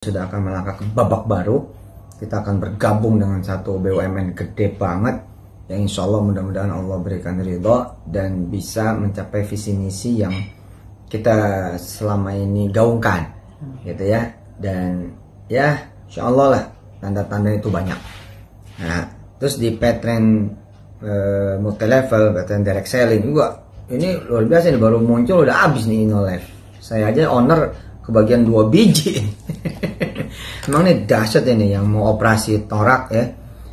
sudah akan melangkah ke babak baru. Kita akan bergabung dengan satu BUMN gede banget yang insya Allah mudah-mudahan Allah berikan ridho dan bisa mencapai visi misi yang kita selama ini gaungkan gitu ya. Dan ya insya Allah lah tanda-tanda itu banyak. Nah terus di Petren multi level, Petren direct selling juga ini luar biasa nih, baru muncul udah habis nih InnoLife. Saya aja owner kebagian 2 biji. Emang nih dahsyat ini yang mau operasi torak ya,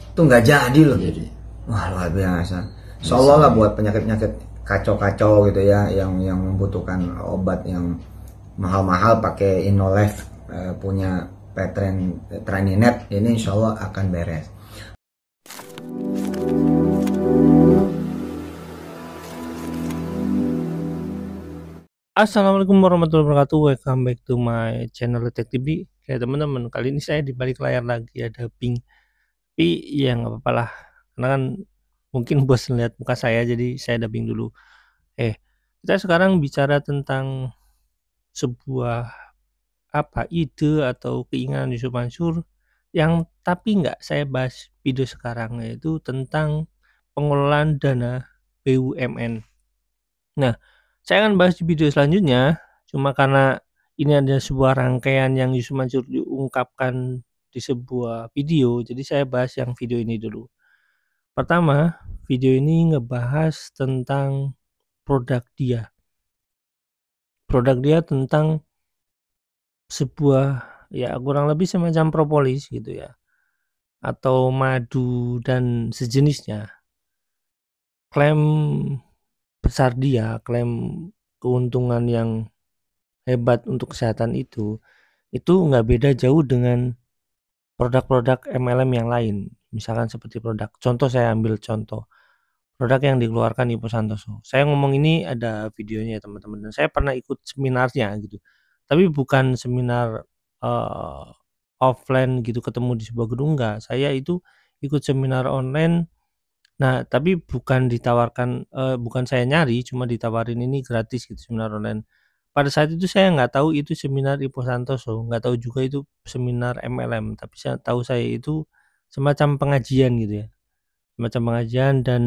itu nggak jadi loh. Wah luar biasa. Seolah lah buat penyakit-penyakit kacau-kacau gitu ya, yang membutuhkan obat yang mahal-mahal pakai InnoLife punya Petren Traninet ini insya Allah akan beres. Assalamualaikum warahmatullahi wabarakatuh. Welcome back to my channel Detek TV. Ya teman-teman, kali ini saya di balik layar lagi ada Pink. Tapi ya nggak apa-apa lah, karena kan mungkin bos lihat muka saya, jadi saya dubbing dulu. Kita sekarang bicara tentang sebuah ide atau keinginan Yusuf Mansur yang tapi nggak saya bahas video sekarang, yaitu tentang pengelolaan dana BUMN. Nah, saya akan bahas di video selanjutnya, cuma karena ini ada sebuah rangkaian yang Yusuf Mansur diungkapkan di sebuah video, jadi saya bahas yang video ini dulu. Pertama, video ini ngebahas tentang produk dia. Produk dia tentang sebuah ya kurang lebih semacam propolis gitu ya, atau madu dan sejenisnya. Klaim besar dia, klaim keuntungan yang hebat untuk kesehatan itu nggak beda jauh dengan produk-produk MLM yang lain. Misalkan seperti contoh saya ambil contoh produk yang dikeluarkan Ibu Santoso. Saya ngomong ini ada videonya ya teman-teman, dan saya pernah ikut seminarnya gitu. Tapi bukan seminar offline gitu, ketemu di sebuah gedung, enggak. Saya itu ikut seminar online. Nah, tapi bukan ditawarkan, bukan saya nyari, cuma ditawarin ini gratis gitu, seminar online. Pada saat itu saya nggak tahu itu seminar Ipo Santoso, nggak tahu juga itu seminar MLM, tapi saya tahu saya itu semacam pengajian gitu ya, semacam pengajian. Dan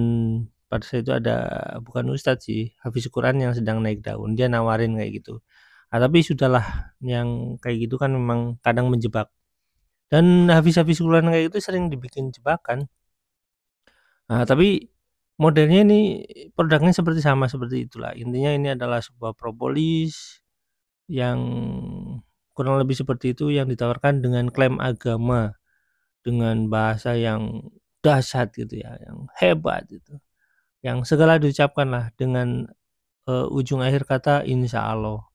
pada saat itu ada, bukan ustadz sih, hafiz Quran yang sedang naik daun, dia nawarin kayak gitu. Nah, tapi sudahlah, yang kayak gitu kan memang kadang menjebak, dan hafiz Quran kayak gitu sering dibikin jebakan. Nah, tapi modelnya ini produknya seperti itulah. Intinya ini adalah sebuah propolis yang kurang lebih seperti itu, yang ditawarkan dengan klaim agama, dengan bahasa yang dahsyat gitu ya, yang hebat gitu. Yang segala diucapkan lah dengan ujung akhir kata insya Allah.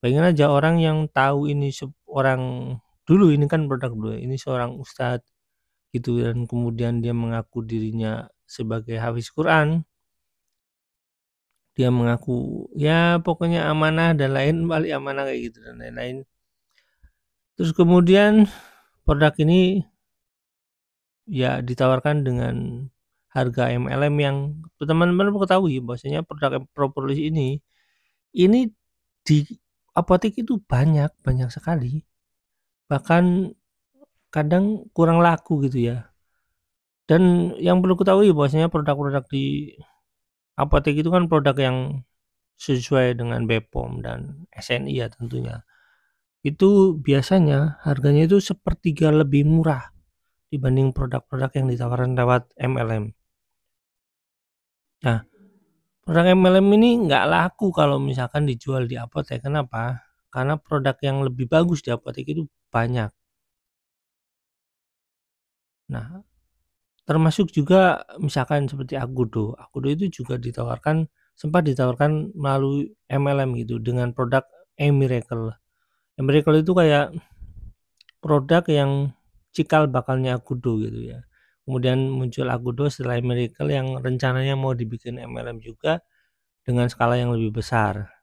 Bayangin aja orang yang tahu ini orang dulu, ini kan produk dulu, ini seorang ustadz gitu, dan kemudian dia mengaku dirinya sebagai hafiz Quran, dia mengaku ya pokoknya amanah dan lain balik amanah kayak gitu dan lain-lain. Terus kemudian produk ini ya ditawarkan dengan harga MLM yang teman-teman ketahui bahwasanya produk propolis ini di apotek itu banyak sekali, bahkan kadang kurang laku gitu ya. Dan yang perlu ketahui bahwasanya produk-produk di apotek itu kan produk yang sesuai dengan BPOM dan SNI ya tentunya. Itu biasanya harganya itu sepertiga lebih murah dibanding produk-produk yang ditawarkan lewat MLM. Nah, produk MLM ini nggak laku kalau misalkan dijual di apotek. Kenapa? Karena produk yang lebih bagus di apotek itu banyak. Nah, termasuk juga misalkan seperti Akudo. Akudo itu juga sempat ditawarkan melalui MLM gitu dengan produk E-Miracle. E-Miracle itu kayak produk yang cikal bakalnya Akudo gitu ya. Kemudian muncul Akudo setelah E-Miracle yang rencananya mau dibikin MLM juga dengan skala yang lebih besar.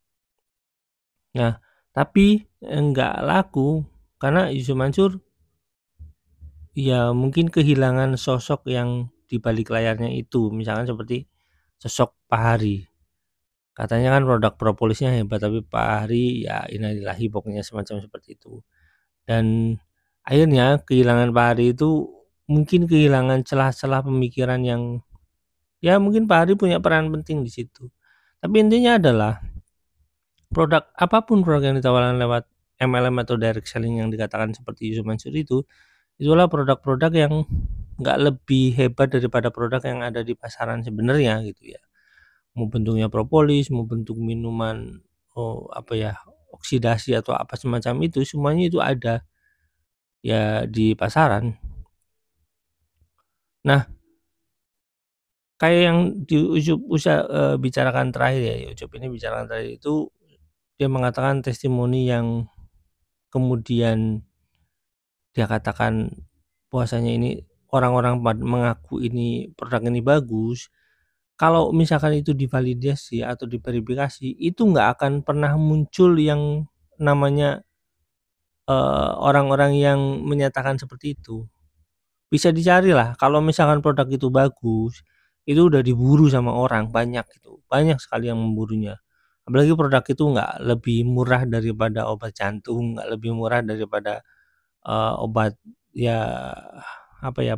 Nah, tapi enggak laku karena Yusuf Mansur ya mungkin kehilangan sosok yang di balik layarnya itu. Misalkan seperti sosok Pak Hari. Katanya kan produk propolisnya hebat, tapi Pak Hari ya innalillahi pokoknya semacam seperti itu. Dan akhirnya kehilangan Pak Hari itu mungkin kehilangan celah-celah pemikiran yang ya mungkin Pak Hari punya peran penting di situ. Tapi intinya adalah apapun produk yang ditawarkan lewat MLM atau direct selling yang dikatakan seperti Yusuf Mansur itulah produk-produk yang nggak lebih hebat daripada produk yang ada di pasaran sebenarnya gitu ya. Mau bentuknya propolis, mau bentuk minuman oksidasi atau apa semacam itu, semuanya itu ada ya di pasaran. Nah, kayak yang di Ucup bicarakan terakhir ya, Ucup ini bicarakan terakhir itu dia mengatakan testimoni yang kemudian dia katakan bahwasanya ini orang-orang mengaku ini produk ini bagus. Kalau misalkan itu divalidasi atau diverifikasi, itu nggak akan pernah muncul yang namanya orang-orang yang menyatakan seperti itu. Bisa dicari lah, kalau misalkan produk itu bagus, itu udah diburu sama orang banyak sekali yang memburunya. Apalagi produk itu nggak lebih murah daripada obat jantung, nggak lebih murah daripada obat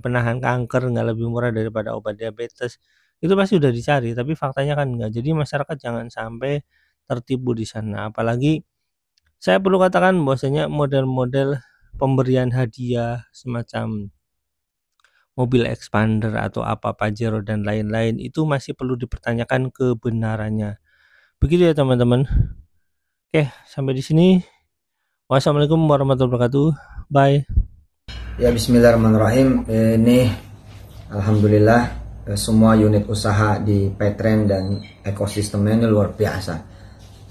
penahan kanker, nggak lebih murah daripada obat diabetes. Itu pasti udah dicari, tapi faktanya kan enggak. Jadi masyarakat jangan sampai tertipu di sana. Apalagi saya perlu katakan bahwasanya model-model pemberian hadiah semacam mobil expander atau apa Pajero dan lain-lain itu masih perlu dipertanyakan kebenarannya. Begitu ya teman-teman. Oke, sampai di sini. Wassalamualaikum warahmatullahi wabarakatuh. Bye. Ya, bismillahirrahmanirrahim. Ini alhamdulillah semua unit usaha di Petren dan ekosistemnya ini luar biasa,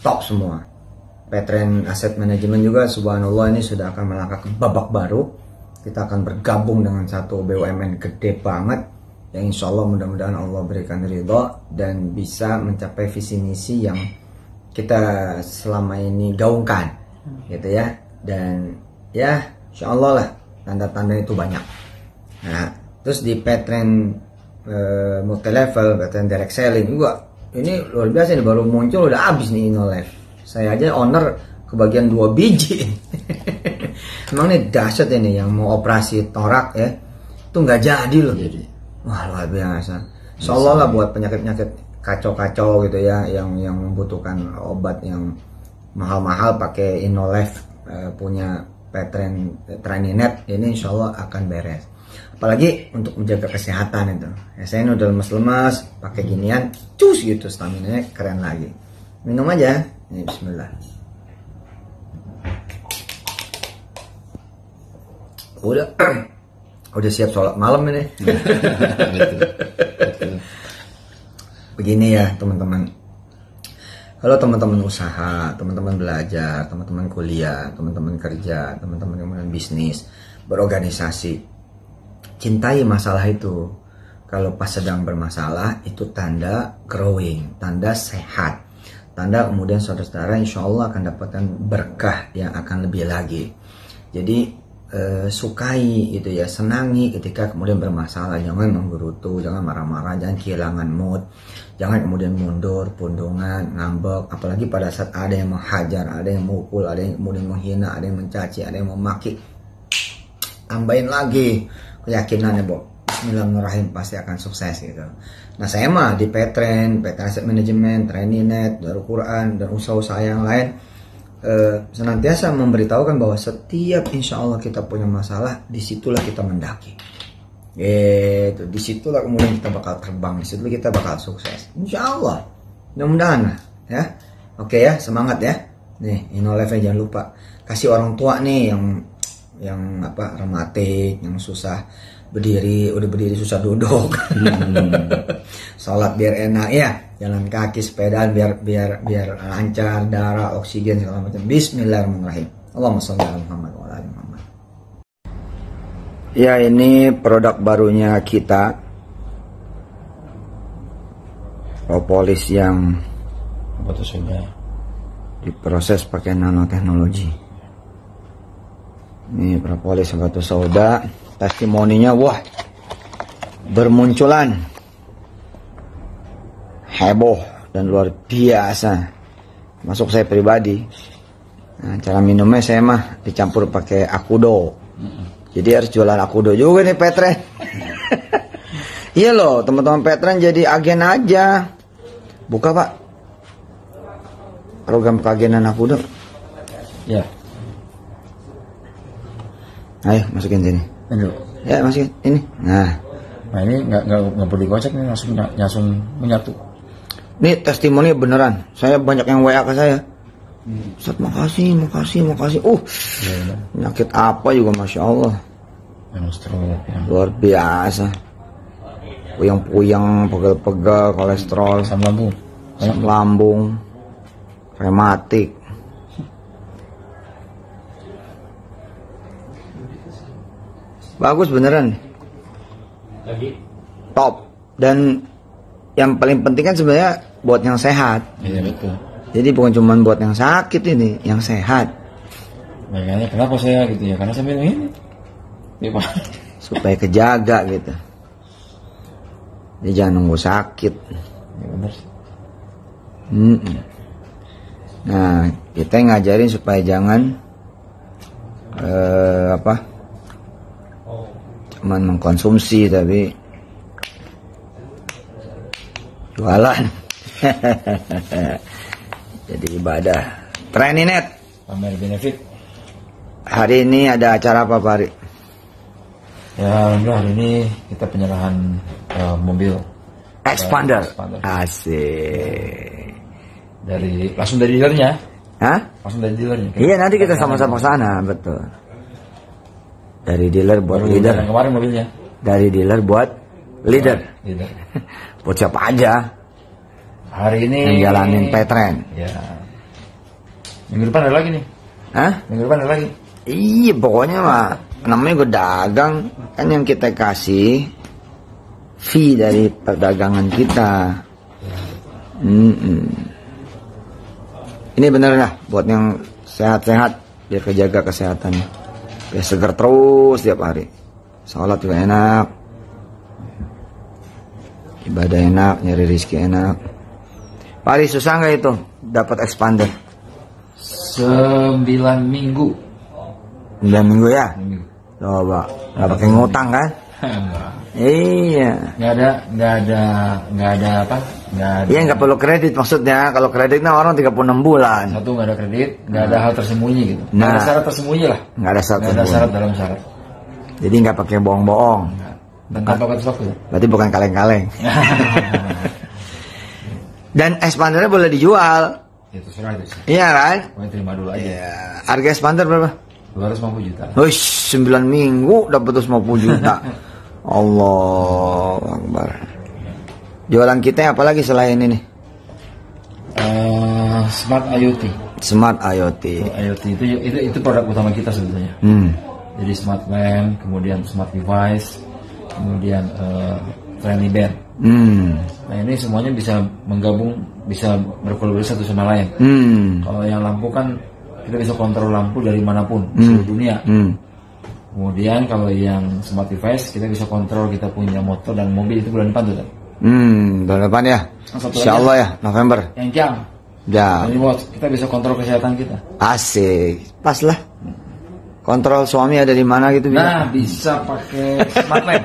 top semua. Petren Asset Management juga subhanallah ini sudah akan melangkah ke babak baru. Kita akan bergabung dengan satu BUMN gede banget yang insya Allah mudah-mudahan Allah berikan ridho dan bisa mencapai visi misi yang kita selama ini gaungkan gitu ya. Dan ya insya Allah lah tanda-tanda itu banyak. Nah terus di Petren multi level, Petren direct selling juga ini luar biasa nih, baru muncul udah habis nih InnoLife. Saya aja owner kebagian 2 biji. Emang nih dahsyat ini yang mau operasi torak ya itu nggak jadi loh. Wah luar biasa. Insya lah buat penyakit-penyakit kacau-kacau gitu ya yang membutuhkan obat yang mahal-mahal pakai InnoLife punya Petren Training.net ini insya Allah akan beres. Apalagi untuk menjaga kesehatan itu. Ya, saya ini udah lemas-lemas, pakai ginian, cus gitu stamina-nya keren lagi. Minum aja. Ini bismillah. Udah siap sholat malam ini. Begini ya teman-teman. Kalau teman-teman usaha, teman-teman belajar, teman-teman kuliah, teman-teman kerja, teman-teman yang bisnis, berorganisasi, cintai masalah itu. Kalau pas sedang bermasalah itu tanda growing, tanda sehat, tanda kemudian saudara-saudara insya Allah akan dapatkan berkah yang akan lebih lagi. Jadi sukai itu ya, senangi ketika kemudian bermasalah, jangan menggerutu, jangan marah-marah, jangan kehilangan mood, jangan kemudian mundur, pundungan, ngambek, apalagi pada saat ada yang menghajar, ada yang memukul, ada yang kemudian menghina, ada yang mencaci, ada yang memaki. Tambahin lagi keyakinannya, bismillahirrahmanirrahim, pasti akan sukses gitu. Nah saya mah di Petren Asset Management, Training.net, Darul Quran dan usaha-usaha yang lain senantiasa memberitahukan bahwa setiap insya Allah kita punya masalah, disitulah kita mendaki. Gitu, disitulah kemudian kita bakal terbang, disitulah kita bakal sukses. Insya Allah, mudah-mudahan ya. Oke ya, semangat ya. Nih, InnoLife jangan lupa kasih orang tua nih yang rematik, yang susah berdiri, udah berdiri susah duduk. Sholat biar enak ya, jalan kaki, sepedaan biar lancar, darah, oksigen segala macam. Bismillahirrahmanirrahim. Allahumma sholli ala Muhammad wa ala Muhammad. Ya, ini produk barunya kita, propolis yang diproses pakai nanoteknologi. Ini propolis batu soda, testimoninya wah bermunculan, heboh dan luar biasa. Masuk saya pribadi Nah, cara minumnya saya mah dicampur pakai akudo. Jadi harus jualan akudo juga nih Petren. Iya loh, teman-teman Petren jadi agen aja. Buka Pak program keagenan akudo. Ya. Ayo masukin sini. Ini. Ya masukin ini. Nah ini nggak perlu dikocek nih, langsung menyatu. Ini testimoni beneran. Saya banyak yang WA ke saya. Ustaz makasih. Penyakit apa juga Masya Allah. Luar biasa. Puyeng-puyeng, pegel-pegel, kolesterol, asam lambung, rematik. Bagus beneran. Top. Dan yang paling penting kan sebenarnya buat yang sehat. Iya betul. Jadi bukan cuma buat yang sakit ini, yang sehat. Makanya kenapa saya gitu ya? Karena saya minum ini. Ya, Pak. Supaya kejaga gitu. Jadi jangan nunggu sakit. Ya, benar. Nah, kita ngajarin supaya jangan cuman mengkonsumsi tapi jualan. Jadi ibadah. Keren ini Net. Pamer benefit. Hari ini ada acara apa Pak Ari? Ya alhamdulillah hari ini kita penyerahan mobil Expander. Asik. Langsung dari dealernya. Hah? Langsung dari dealernya. Iya nanti kita sama-sama ke sana, betul. Dari dealer buat leader. Kemarin mobilnya. Dari dealer buat leader. Leader. Buat siapa aja? Hari ini yang jalanin Petren. Ya. Minggu depan ada lagi nih. Hah? Minggu depan ada lagi. Iya pokoknya mah namanya gue dagang kan yang kita kasih fee dari perdagangan kita. Ini bener lah buat yang sehat-sehat biar kejaga kesehatannya. Biar seger terus tiap hari. Sholat juga enak. Ibadah enak, nyari rezeki enak. Pak Ari susah nggak itu dapat expander? 9 minggu. 9 minggu ya? Coba nggak pakai ngutang kan? Enggak. Iya. Nggak ada apa? Iya nggak perlu kredit maksudnya. Kalau kreditnya orang 36 bulan. Satu nggak ada kredit, nggak ada hal tersembunyi gitu. Nah, nggak ada syarat tersembunyi lah. Nggak ada syarat. Nggak ada syarat dalam syarat. Jadi nggak pakai bohong-bohong. Dan tanpa batas waktu. Berarti bukan kaleng-kaleng. Dan expandernya boleh dijual. Ya terserah itu sih. Iya kan? Pokoknya terima dulu aja. Iya. Harga expander berapa? 250 juta. Hush, 9 minggu dapat 250 juta. Allah Akbar. Jualan kita apa lagi selain ini? Smart IoT. Smart IoT. IoT itu produk utama kita sebetulnya. Jadi smart lamp, kemudian smart device, kemudian training band. Nah ini semuanya bisa menggabung, bisa berkolaborasi satu sama lain. Kalau yang lampu kan kita bisa kontrol lampu dari manapun seluruh dunia. Kemudian kalau yang smart device kita bisa kontrol kita punya motor dan mobil itu bulan depan tuh. Bulan depan ya. Insya Allah ya November. Yang jam. Ya. Jadi kita bisa kontrol kesehatan kita. Asik, pas lah. Kontrol suami ada di mana gitu bisa. Nah bisa pakai smart lamp.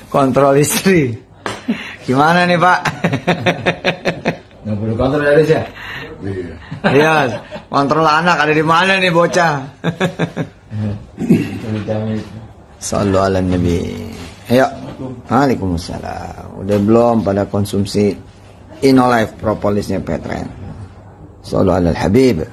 Kontrol istri. Gimana nih Pak? Nggak perlu kontrol dari saya. Iya, kontrol anak ada di mana nih bocah? Sallu ala Nabi. Ayo. Waalaikumsalam. Udah belum pada konsumsi Inolife propolisnya Petren? Sallu ala Habib.